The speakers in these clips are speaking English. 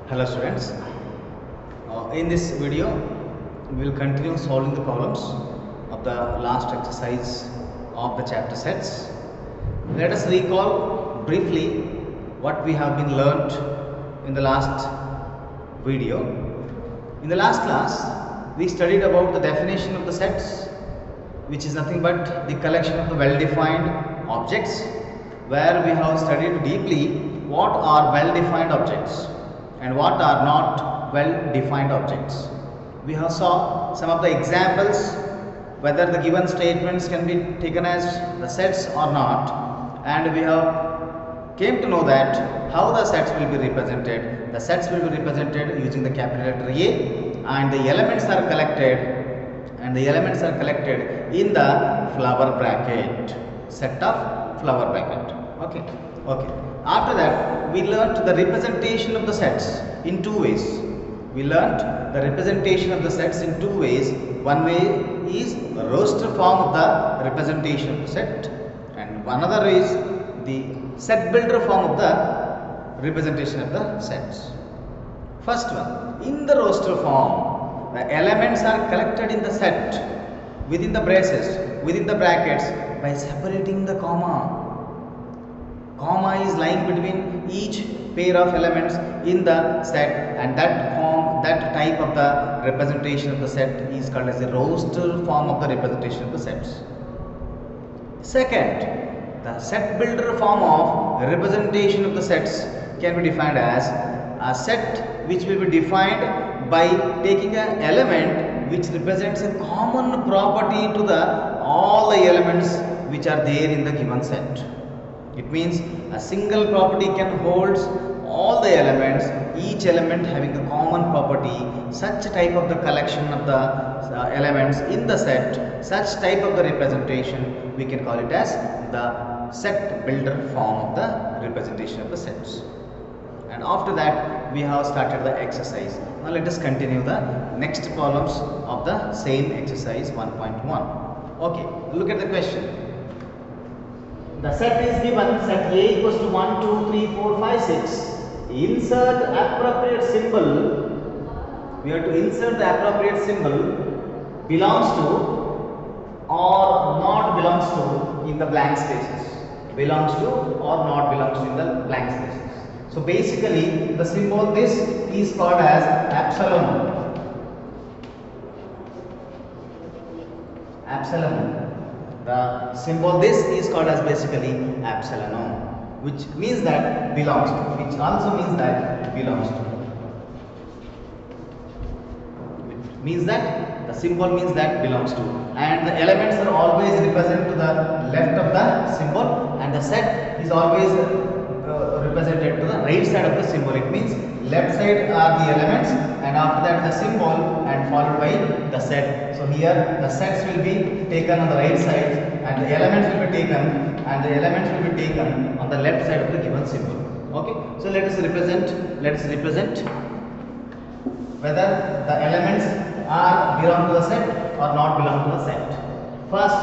Hello students, in this video we will continue solving the problems of the last exercise of the chapter sets. Let us recall briefly what we have been learnt in the last video. In the last class we studied about the definition of the sets, which is nothing but the collection of the well-defined objects, where we have studied deeply what are well-defined objects and what are not well-defined objects. We have saw some of the examples, whether the given statements can be taken as the sets or not, and we have came to know that how the sets will be represented. The sets will be represented using the capital letter A, and the elements are collected in the flower bracket, set of flower bracket. Okay. After that, we learnt the representation of the sets in two ways. We learnt the representation of the sets in two ways. One way is the roster form of the representation of the set, and another is the set builder form of the representation of the sets. First one, in the roster form, the elements are collected in the set within the braces, within the brackets, by separating the comma. Comma is lying between each pair of elements in the set, and that type of the representation of the set is called as the roster form of the representation of the sets. Second, the set builder form of representation of the sets can be defined as a set which will be defined by taking an element which represents a common property to all the elements which are there in the given set. It means a single property can hold all the elements, each element having a common property. Such type of the collection of the elements in the set, such type of the representation, we can call it as the set builder form of the representation of the sets. And after that, we have started the exercise. Now let us continue the next problems of the same exercise 1.1. Okay, look at the question. The set is given, set A equals to 1, 2, 3, 4, 5, 6. Insert appropriate symbol. We have to insert the appropriate symbol belongs to or not belongs to in the blank spaces. Belongs to or not belongs to in the blank spaces. So basically the symbol this is called as epsilon. The symbol this is called as basically epsilon, which means that belongs to, which also means that belongs to. Which means that the symbol means that belongs to, and the elements are always represented to the left of the symbol, and the set is always represented to the right side of the symbol. It means left side are the elements, and after that the symbol, and followed by the set. So here the sets will be taken on the right side, and the elements will be taken on the left side of the given symbol. Okay, so let us represent whether the elements are belong to the set or not belong to the set. First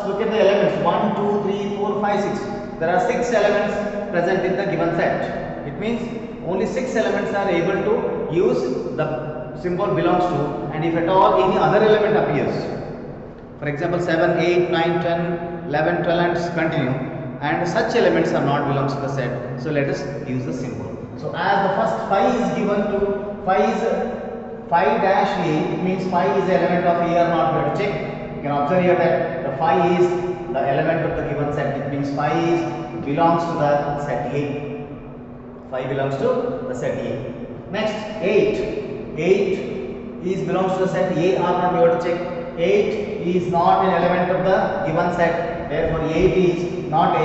look at the elements 1, 2, 3, 4, 5, 6. There are 6 elements present in the given set. It means only 6 elements are able to use the symbol belongs to, and if at all any other element appears, for example 7, 8, 9, 10, 11, 12 and continue, and such elements are not belongs to the set, so let us use the symbol. So as the first phi is given to phi dash A, it means phi is the element of A or not. We have to check. You can observe here that the phi is the element of the given set. It means phi belongs to the set A. Phi belongs to the set A. Next 8 is belongs to the set A or not. We have to check. 8 is not an element of the given set. Therefore 8 is not A,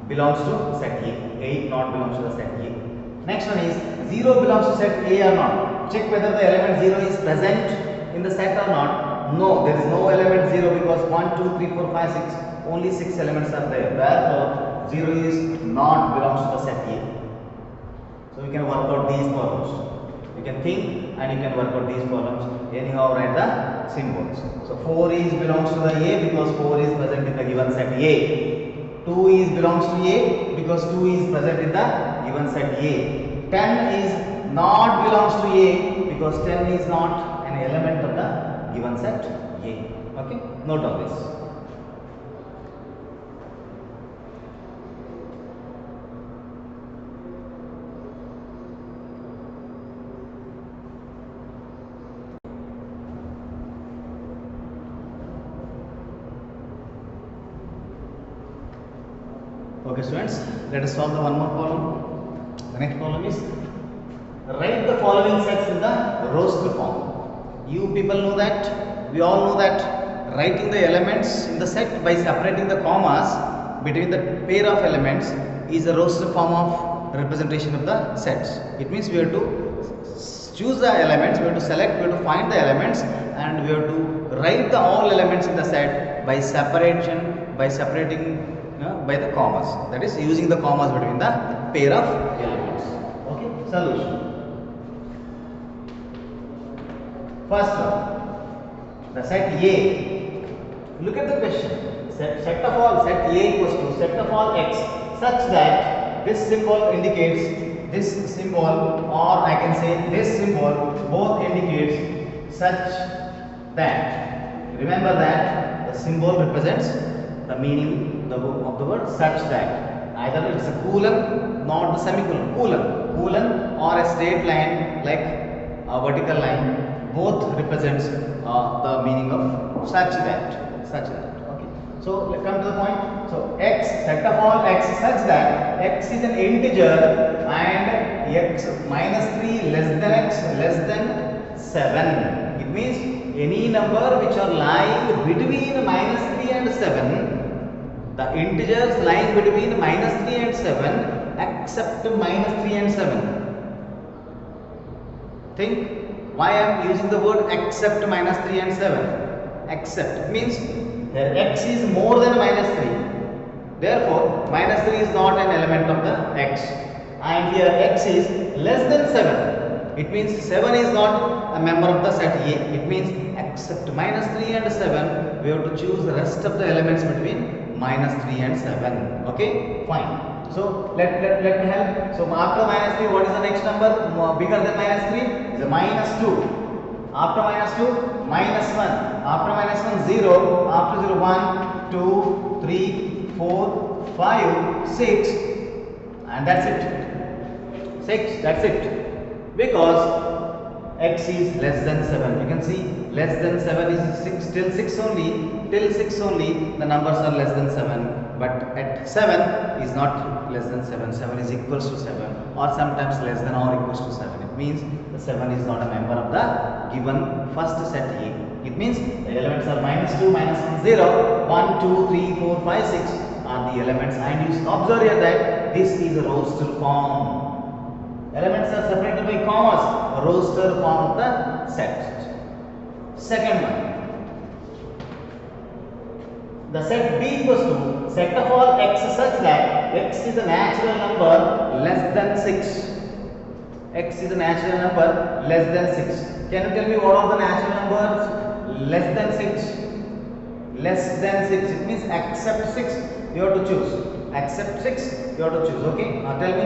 belongs to set A. 8 not belongs to the set A. Next one is 0 belongs to set A or not. Check whether the element 0 is present in the set or not. No, there is no element 0 because 1, 2, 3, 4, 5, 6, only 6 elements are there. Therefore 0 is not belongs to the set A. So we can work out these problems. You can think and you can work out these problems. Anyhow, write the symbols. So 4 is belongs to the A because 4 is present in the given set A. 2 is belongs to A because 2 is present in the given set A. 10 is not belongs to A because 10 is not an element of the given set A. Okay, note on this. Okay students, let us solve the one more problem. The next problem is write the following sets in the roster form. You people know that, we all know that writing the elements in the set by separating the commas between the pair of elements is a roster form of representation of the sets. It means we have to choose the elements, we have to select, we have to find the elements, and we have to write the all elements in the set by separating by the commas, that is using the commas between the pair of elements. Okay, solution. First one, the set A. Look at the question. Set of all, set A equals to set of all x such that this symbol indicates this symbol, or I can say this symbol, both indicates such that. Remember that the symbol represents the meaning of the word such that. Either it's a colon, not the semicolon, colon or a straight line like a vertical line, both represents the meaning of such that. Okay, so let's come to the point. So x, set of all x such that x is an integer and x minus 3 less than x less than 7. It means any number which are lying between minus 3 and 7, the integers lying between minus 3 and 7 except minus 3 and 7. Think why I am using the word except minus 3 and 7. Except means here x is more than minus 3. Therefore, minus 3 is not an element of the x. And here x is less than 7. It means 7 is not a member of the set A. It means except minus 3 and 7, we have to choose the rest of the elements between minus 3 and 7. Okay, fine. So let me help. So after minus 3, what is the next number bigger than minus 3? Is a minus 2. After minus 2, minus 1. After minus 1, 0. After 0, 1, 2, 3, 4, 5, 6. And that's it. 6, that's it. Because x is less than 7. You can see less than 7 is 6, till 6 only. Till 6 only the numbers are less than 7, but at 7 is not less than 7. 7 is equals to 7, or sometimes less than or equals to 7. It means the 7 is not a member of the given first set A. It means the elements are minus 2, minus 1, 0, 1, 2, 3, 4, 5, 6 are the elements, and you observe here that this is a roster form. Elements are separated by commas, roster form of the set. Second one. The set B equals to set of all x such that x is a natural number less than 6. X is a natural number less than 6. Can you tell me what are the natural numbers less than 6? Less than 6. It means except 6 you have to choose. Except 6 you have to choose. Okay. Now tell me.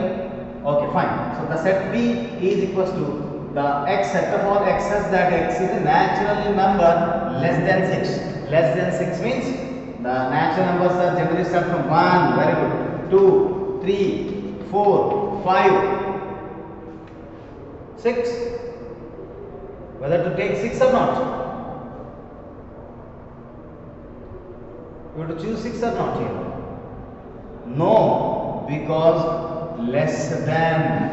Okay, fine. So the set B is equals to the x set of all x such that x is a natural number less than 6. Less than 6 means the natural numbers are generally start from 1, very good, 2, 3, 4, 5, 6. Whether to take 6 or not? You have to choose 6 or not here? No, because less than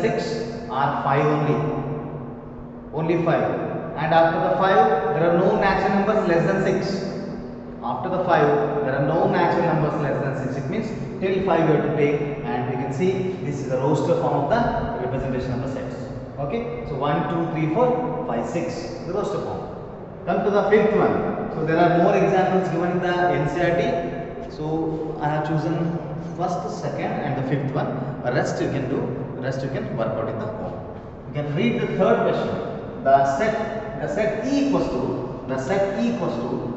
6 are 5 only 5. And after the 5, there are no natural numbers less than 6. After the 5, there are no natural numbers less than 6. It means till 5 you have to take, and you can see this is a roster form of the representation of the sets. Okay, so 1, 2, 3, 4, 5, 6, the roster form. Come to the fifth one. So there are more examples given in the NCERT. So I have chosen first, second, and the fifth one. The rest you can do. The rest you can work out in the home. You can read the third question. The set E equals to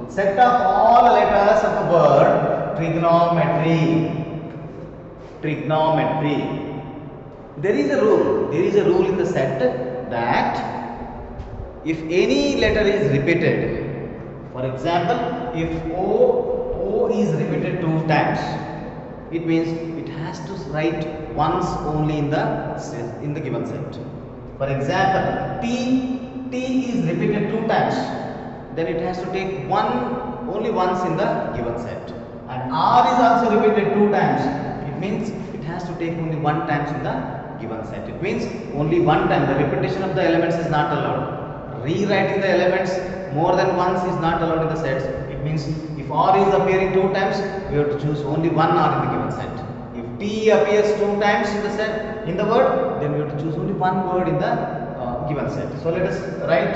set of all letters of the word trigonometry. trigonometry. There is a rule in the set that if any letter is repeated, for example, if O is repeated 2 times, it means it has to write once only in the given set. For example, T is repeated 2 times, then it has to take only once in the given set. And R is also repeated 2 times, it means it has to take only 1 times in the given set. It means only 1 time. The repetition of the elements is not allowed. Rewriting the elements more than once is not allowed in the sets. It means if R is appearing 2 times, we have to choose only 1 R in the given set. If T appears 2 times in the set, in the word, then we have to choose only 1 word in the given set. So let us write.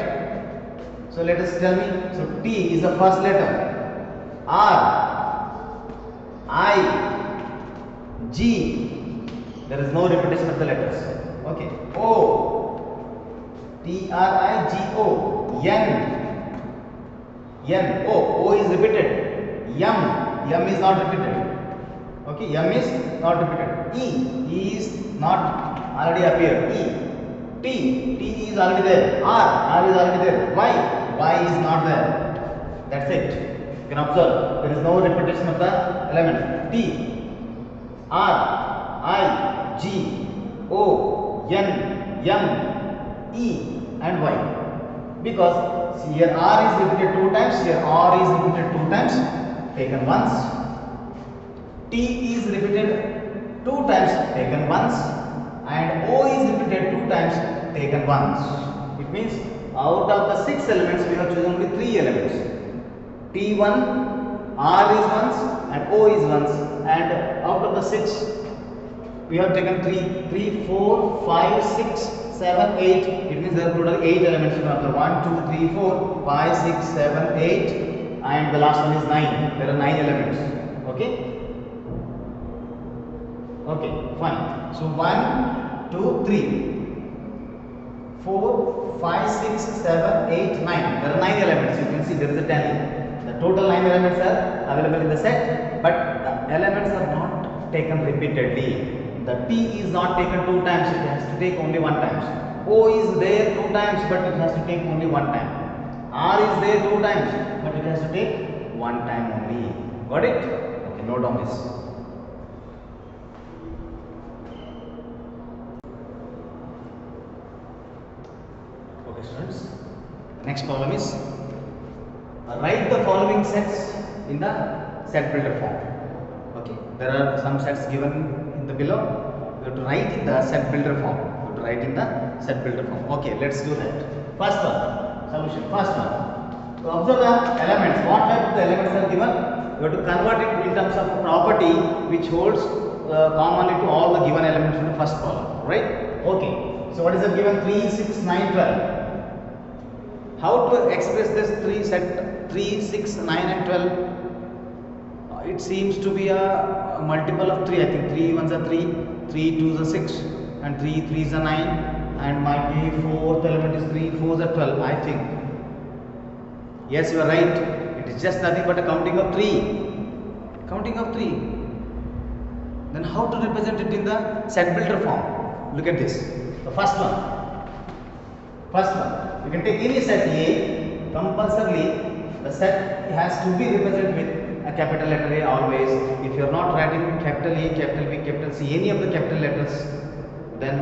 So let us tell me. So T is the first letter. R, I, G. There is no repetition of the letters. Okay. O, T, R, I, G, O. N, O is repeated. M is not repeated. Okay, M is not repeated. E is not already appeared. T is already there. R is already there. Y is not there. That's it. You can observe there is no repetition of the elements. T, R, I, G, O, N, M, E and Y. Because here R is repeated 2 times, here R is repeated 2 times, taken once. T is repeated 2 times, taken once. And O is repeated 2 times, taken once. It means out of the 6 elements, we have chosen only 3 elements. T1, R is once and O is once. And out of the 6, we have taken 3, 4, 5, 6, 7, 8. It means there are total 8 elements. After 1, 2, 3, 4, 5, 6, 7, 8, and the last one is 9. There are 9 elements. Okay. Okay, fine. So 1, 2, 3, 4, 5, 6, 7, 8, 9. There are 9 elements. You can see there is a tally. The total 9 elements are available in the set, but the elements are not taken repeatedly. The T is not taken 2 times, it has to take only 1 time. O is there 2 times, but it has to take only 1 time. R is there 2 times, but it has to take 1 time only. Got it? Okay, note down this. Okay, students. Next problem is write the following sets in the set builder form. Okay, there are some sets given in the below. You have to write in the set builder form. You have to write in the set builder form. Okay, let's do that. First one, solution. First one. To observe the elements, what type of the elements are given? You have to convert it in terms of a property which holds commonly to all the given elements in the first column. Right? Okay. So what is the given? 3, 6, 9, 12. How to express this 3, 6, 9 and 12? It seems to be a multiple of 3. I think 3 ones are 3, 3 2s are 6, and 3 3s are 9, and might be 4th element is 3, 4s are 12. I think. Yes, you are right. It is just nothing but a counting of 3. Counting of 3. Then how to represent it in the set builder form? Look at this. The first one. First one. You can take any set A. Compulsorily, the set has to be represented with a capital letter A always. If you are not writing capital A, capital B, capital C, any of the capital letters, then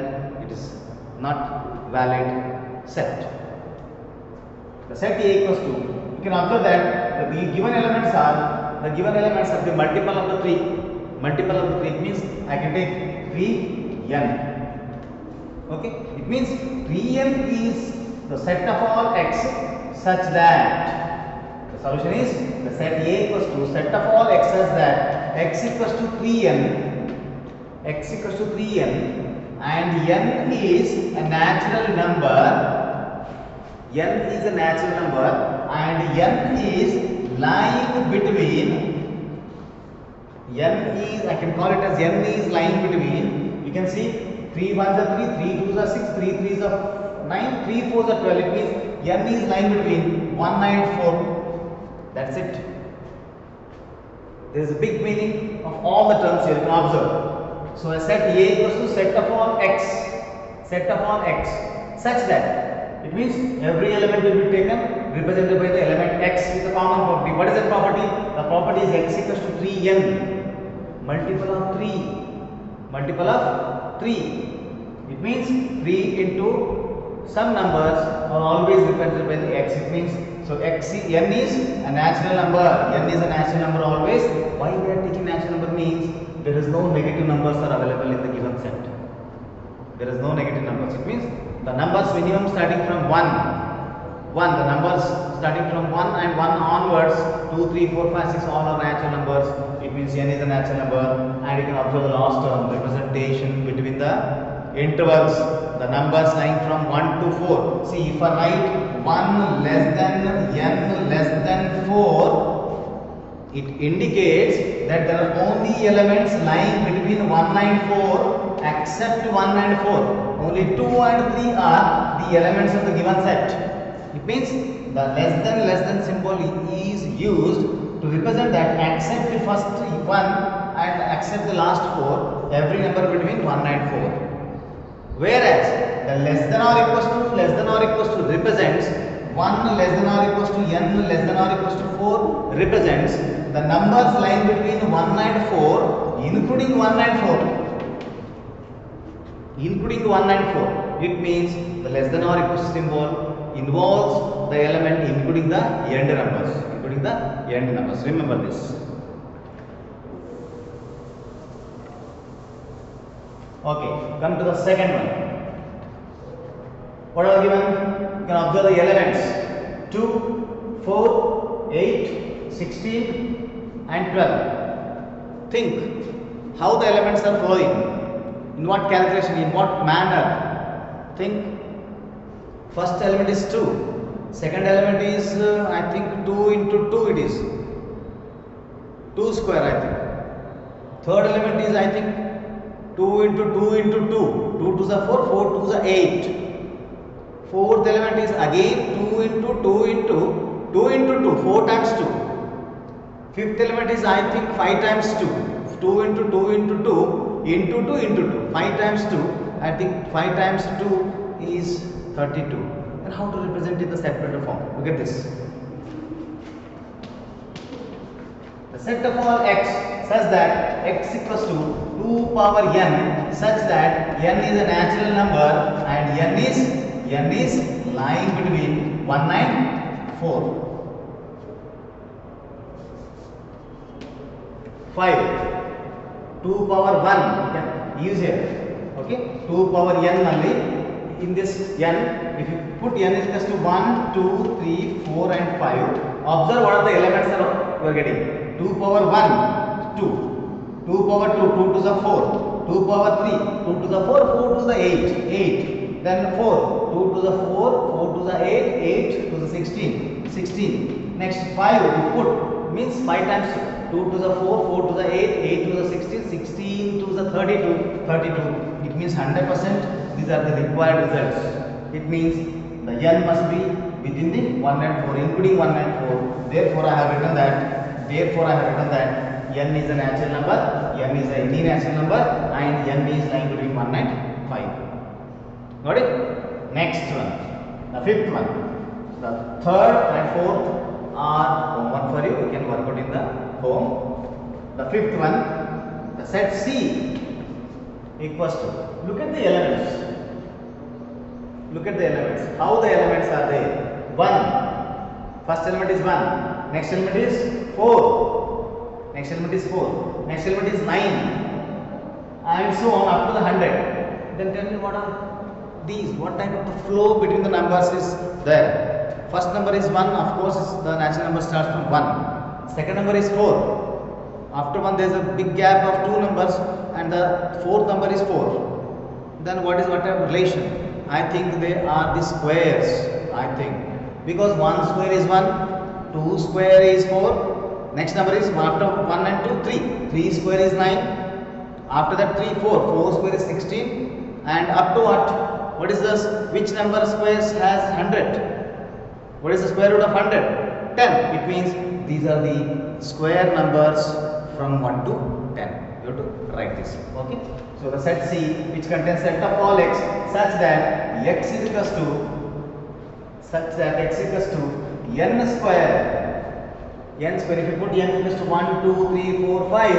it is not valid set. The set A equals to, you can observe that the given elements are the multiple of the 3. Multiple of the 3 means I can take 3n. Okay, it means 3n is the set of all x such that the solution is the set A equals to set of all x such that x equals to 3n, x equals to 3n, and n is a natural number. N is a natural number, and n is lying between. N is, I can call it as n is lying between. You can see 3 1s are 3, 3 2s are 6, 3 3s are 9, 3 4s are 12. It means n is lying between 1, 9, 4. That's it. There is a big meaning of all the terms here. You can observe. So a set A equals to set upon x, such that it means every element will be taken represented by the element x with a common property. What is that property? The property is x equals to 3n multiple of 3. It means 3 into some numbers are always represented by the x. It means so n is a natural number. N is a natural number always. Why we are taking natural number means there is no negative numbers are available in the given set. There is no negative numbers. It means the numbers minimum starting from 1. The numbers starting from 1 and 1 onwards, 2, 3, 4, 5, 6 all are natural numbers. It means n is a natural number, and you can observe the last term representation between the intervals, the numbers lying from 1 to 4. See, if I write 1 less than n less than 4, it indicates that there are only elements lying between 1 and 4 except 1 and 4. Only 2 and 3 are the elements of the given set. It means the less than symbol is used to represent that except the first 1 and except the last 4, every number between 1 and 4. Whereas the less than or equals to represents 1 less than or equals to n less than or equals to 4 represents the numbers lying between 1 and 4 including 1 and 4. It means the less than or equals to symbol involves the element including the end numbers. Remember this. Okay, come to the second one. What are given? You can observe the elements 2, 4, 8, 16 and 12. Think how the elements are flowing. In what calculation, in what manner? Think. First element is 2. Second element is I think 2 into 2 it is. 2 square I think. Third element is I think 2 into 2 into 2. 2 to the 4, 4 to the 8. Fourth element is again 2 into 2 into 2 into 2, 4 times 2. Fifth element is I think 5 times 2. 2 into 2 into 2 into 2 into 2. 5 times 2. I think 5 times 2 is 32. And how to represent in the separator form? Look at this. The set of all x such that x equals to 2 power n such that n is a natural number and n is lying between 1 and 4. 5. 2 power 1 you can use here. Okay, 2 power n only. In this n, if you put n is equals to 1, 2, 3, 4 and 5, observe what are the elements you are getting. 2 power 1, 2. 2 power 2, 2 to the 4. 2 power 3, 2 to the 4, 4 to the 8. Then 4, 2 to the 4, 4 to the 8, 8 to the 16. Next 5 you put means 5 times 2 to the 4, 4 to the 8, 8 to the 16, 16 to the 32. It means 100%. These are the required results. It means the n must be within the 1 and 4, including 1 and 4. Therefore, I have written that n is a natural number, n is a natural number, and n is lying between 1 and 5. Got it? Next one, the fifth one. The third and fourth are homework for you. You can work out in the home. The fifth one, the set C equals to, look at the elements. How the elements are there? 1. First element is 1. Next element is 4. Next element is 9. And so on up to the 100. Then tell me what are these? What type of the flow between the numbers is there? First number is 1. Of course, the natural number starts from 1. Second number is 4. After 1 there is a big gap of 2 numbers. And the fourth number is 4. Then what type of relation? I think they are the squares. I think because 1 square is 1, 2 square is 4. Next number is after 1 and 2, 3. 3 square is 9. After that 3, 4. 4 square is 16. And up to what? What is this? Which number squares has 100? What is the square root of 100? 10. It means these are the square numbers from 1 to 10. You have to write this. Okay. So the set C, which contains set of all x, such that x is equals to n square. N square. If you put n equals to 1, 2, 3, 4, 5,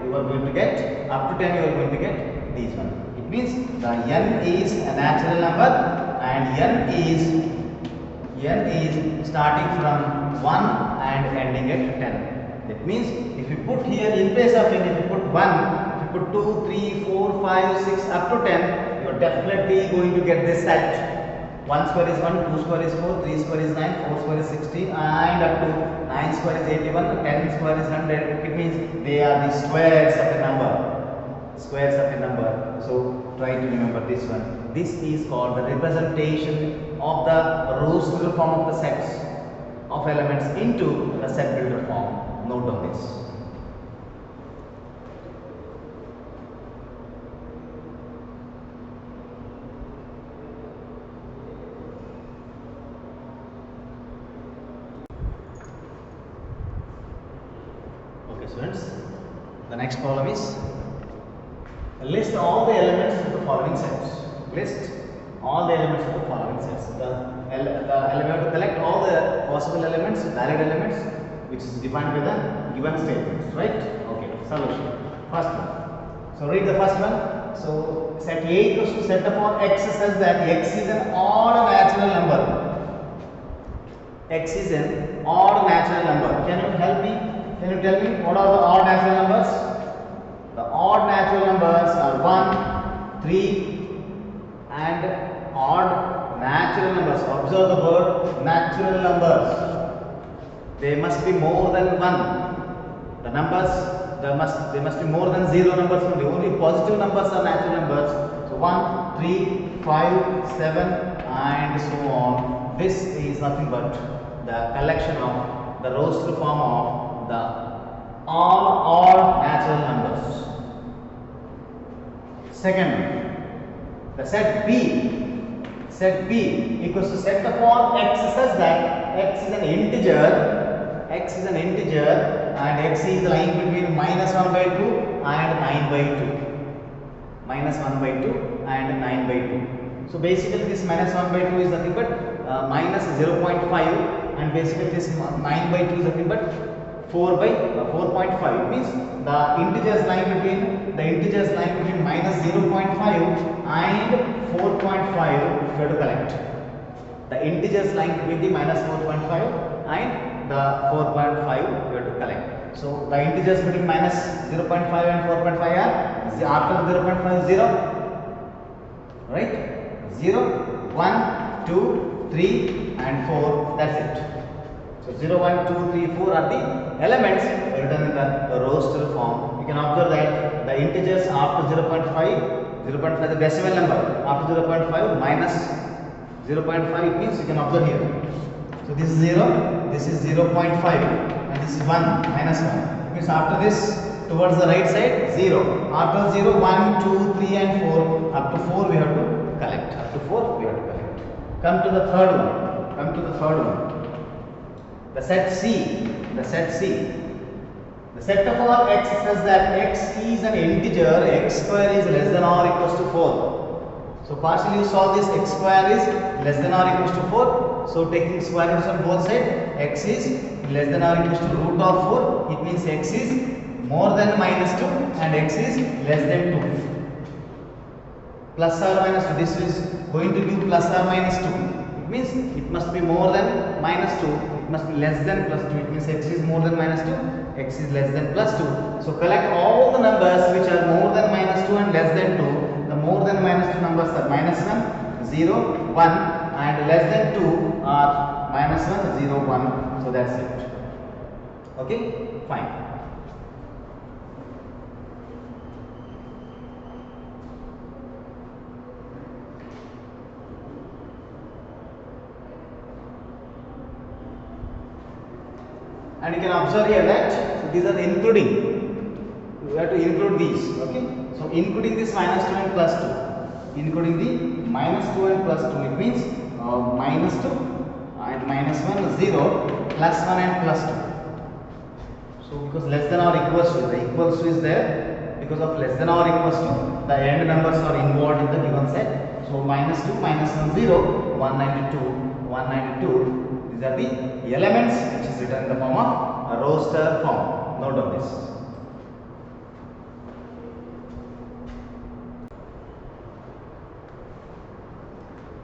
you are going to get up to 10. You are going to get these one. It means the n is a natural number, and n is starting from 1 and ending at 10. That means if you put here in place of n, if you put 1, if you put 2, 3, 4, 5, 6 up to 10, you are definitely going to get this set. 1 square is 1, 2 square is 4, 3 square is 9, 4 square is 16, and up to 9 square is 81, 10 square is 100. It means they are the squares of a number. So try to remember this one. This is called the representation of the rows to the form of the sets of elements into the set builder form. Note down this. Okay, students. The next problem is list all the elements of the following sets. List all the elements of the following sets. We have to collect all the possible elements, valid elements, which is defined by the given statements, right? Okay, solution. First one. So read the first one. So set A equals to set upon x says that x is an odd natural number. X is an odd natural number. Can you help me? Can you tell me what are the odd natural numbers? The odd natural numbers are 1, 3, and odd natural numbers. Observe the word natural numbers. They must be more than 1. The numbers, they must be more than 0 numbers only. Only positive numbers are natural numbers. So 1, 3, 5, 7, and so on. This is nothing but the collection of the rows to the form of the all odd natural numbers. Second, the set B equals to set upon x says that x is an integer, and x is lying between minus 1 by 2 and 9 by 2. Minus 1 by 2 and 9 by 2. So basically this minus 1 by 2 is nothing but minus 0.5, and basically this 9 by 2 is nothing but 4 by 4.5. It means the integers lying between minus 0.5 and 4.5 you have to collect. The integers lying between the minus 4.5 and the 4.5 you have to collect. So the integers between minus 0.5 and 4.5 are after 0.5 0, right? 0, 1, 2, 3 and 4. That's it. So 0, 1, 2, 3, 4 are the elements written in the rows to the form. You can observe that the integers after 0.5 is the decimal number. After 0.5 minus 0.5, it means you can observe here. So this is 0, this is 0.5, and this is 1, minus 1. It means after this, towards the right side, 0. After 0, 1, 2, 3 and 4. Up to 4 we have to collect. Come to the third one. The set C. The set of all x says that x is an integer, x square is less than or equals to 4. So partially you solve this, x square is less than or equals to 4. So taking square roots on both sides, x is less than or equals to root of 4. It means x is more than minus 2 and x is less than 2. Plus or minus 2. This is going to give plus or minus 2. It means it must be more than minus 2. It must be less than plus 2. It means x is more than minus 2. X is less than plus 2. So collect all the numbers which are more than minus 2 and less than 2. The more than minus 2 numbers are minus 1, 0, 1, and less than 2 are minus 1, 0, 1. So that's it. Okay, fine. And you can observe here that these are the including. You have to include these. Okay. So including this minus 2 and plus 2. Including the minus 2 and plus 2. It means minus 2 and minus 1 0, plus 1 and plus 2. So because less than or equals to, the equals to is there. because of less than or equals to, the end numbers are involved in the given set. So minus 2, minus 1, 0, 192, 192. These are the elements which is written in the form of a roster form. Note on this.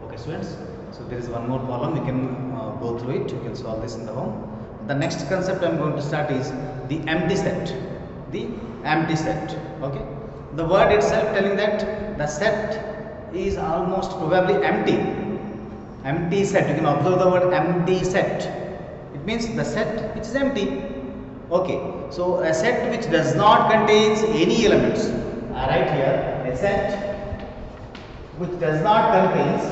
Okay students, so there is one more problem, you can go through it, you can solve this in the home. The next concept I am going to start is the empty set. The empty set. Okay. The word itself telling that the set is almost probably empty. Empty set. You can observe the word empty set. It means the set which is empty. Okay. So a set which does not contains any elements. I write here a set which does not contains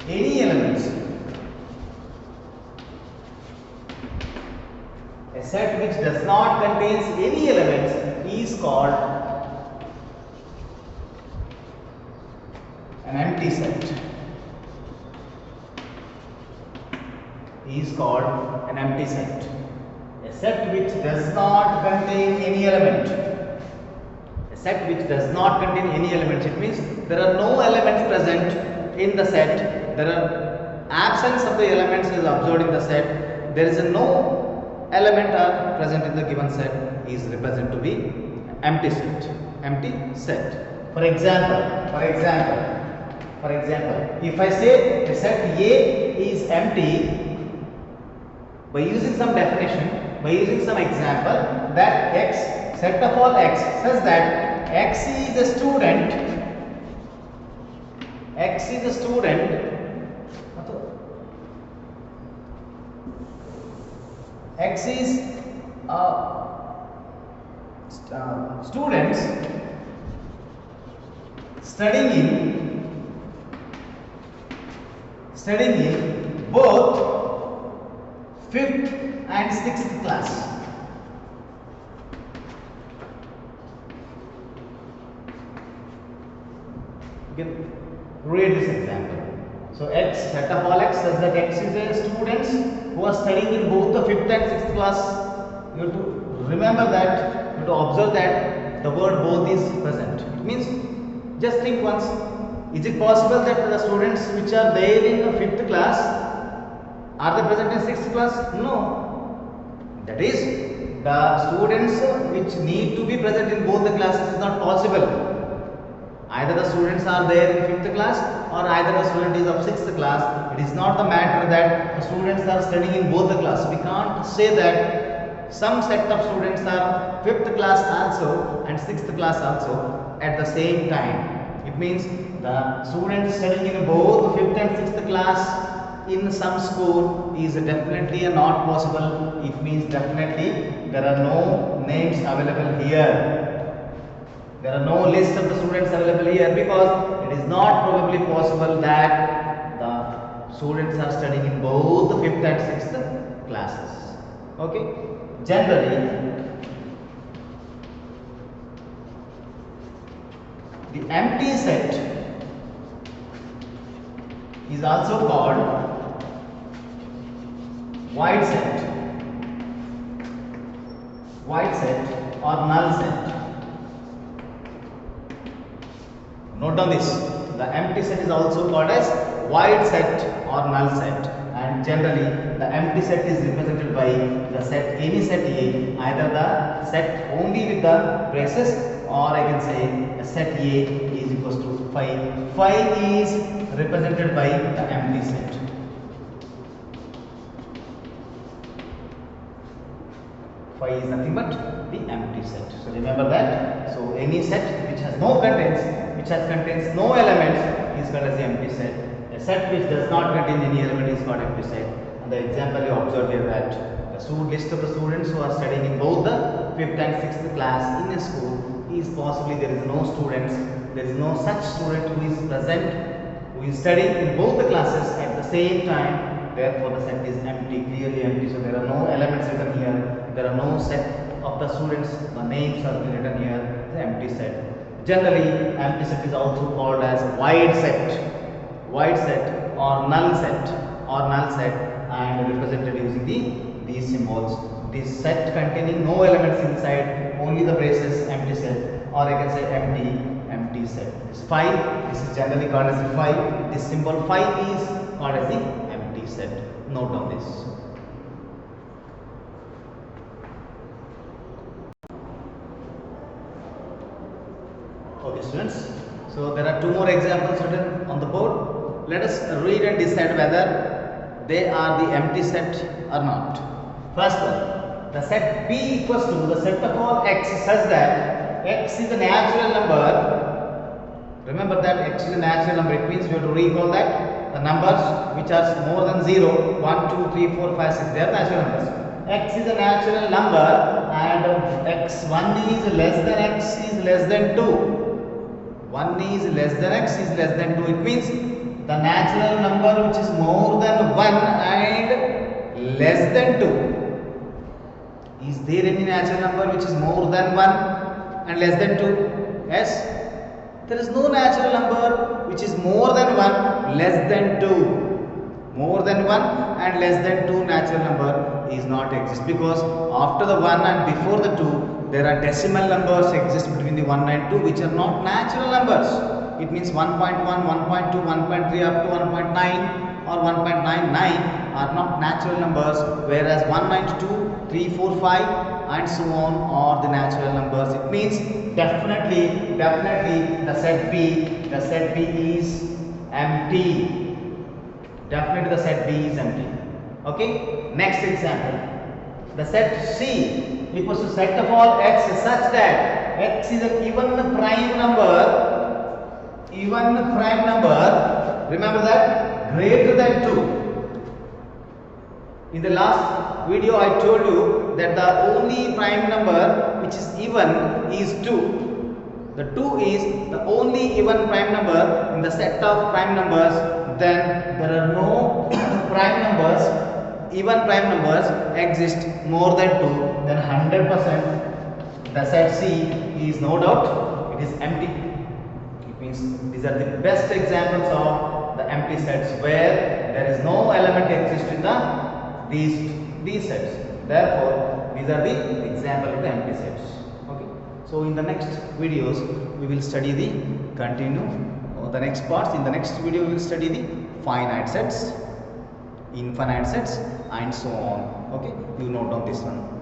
any elements. A set which does not contains any elements is called an empty set. Is called an empty set. A set which does not contain any element. A set which does not contain any elements. It means there are no elements present in the set. There are absence of the elements is observed in the set. There is no element are present in the given set is represented to be empty set. Empty set. For example, if I say a set A is empty, by using some definition, by using some example, that X, set of all X, says that X is a student. X is a student. X is students studying in both 5th and 6th class. You can read this example. So X, set of all X says that X is a students who are studying in both the 5th and 6th class. You have to remember that, you have to observe that the word both is present. It means, just think once, is it possible that the students which are there in the 5th class, are they present in 6th class? No. That is, the students which need to be present in both the classes is not possible. Either the students are there in 5th class or either the student is of 6th class. It is not the matter that the students are studying in both the class. We can't say that some set of students are 5th class also and 6th class also at the same time. It means the students studying in both 5th and 6th class in some school is definitely not possible. It means definitely there are no names available here. There are no list of the students available here because it is not probably possible that the students are studying in both the 5th and 6th classes. Okay. Generally, the empty set is also called void set or null set. Note down this, the empty set is also called as void set or null set, and generally the empty set is represented by the set, any set A, either the set only with the braces or I can say a set A is equals to 5. 5 is represented by the empty set. Is nothing but the empty set. So remember that. So any set which has no contents, contains no elements is called as the empty set. A set which does not contain any element is called empty set. And the example you observed here that the list of the students who are studying in both the 5th and 6th class in a school is possibly there is no students, there is no such student who is present, who is studying in both the classes at the same time. Therefore, the set is empty, clearly empty. So there are no elements written here. There are no set of the students. The names are written here. The empty set. Generally, empty set is also called as void set or null set, and represented using the these symbols. This set containing no elements inside, only the braces, empty set, or I can say empty set. This phi, this is generally called as the phi. This symbol phi is called as the empty set. Note on this. Okay students, so there are two more examples written on the board. Let us read and decide whether they are the empty set or not. First one, the set P equals to the set of all x such that x is a natural number. Remember that x is a natural number. It means you have to recall that the numbers which are more than 0, 1, 2, 3, 4, 5, 6, they are natural numbers. X is a natural number and x1 is less than x is less than 2. 1 is less than x is less than 2. It means the natural number which is more than 1 and less than 2. Is there any natural number which is more than 1 and less than 2? Yes. There is no natural number which is more than 1 less than 2. More than 1 and less than 2 natural number is not exist, because after the 1 and before the 2 there are decimal numbers exist between the 1 and 2 which are not natural numbers. It means 1.1, 1.2, 1.3 up to 1.9 or 1.99 are not natural numbers, whereas 192, 3, 4, 5 and so on are the natural numbers. It means definitely the set B is empty. Definitely the set B is empty. Okay. Next example. The set C equals to set of all x such that x is an even prime number. Remember that, greater than 2. In the last video I told you that the only prime number which is even is 2. The 2 is the only even prime number in the set of prime numbers. Then there are no prime numbers, even prime numbers exist more than 2. Then 100% the set C is no doubt it is empty. It means these are the best examples of the empty sets where there is no element exist in these sets. Therefore, these are the example of the empty sets. Okay. So in the next videos we will study the the next parts. In the next video we will study the finite sets, infinite sets and so on. Okay. You note down this one.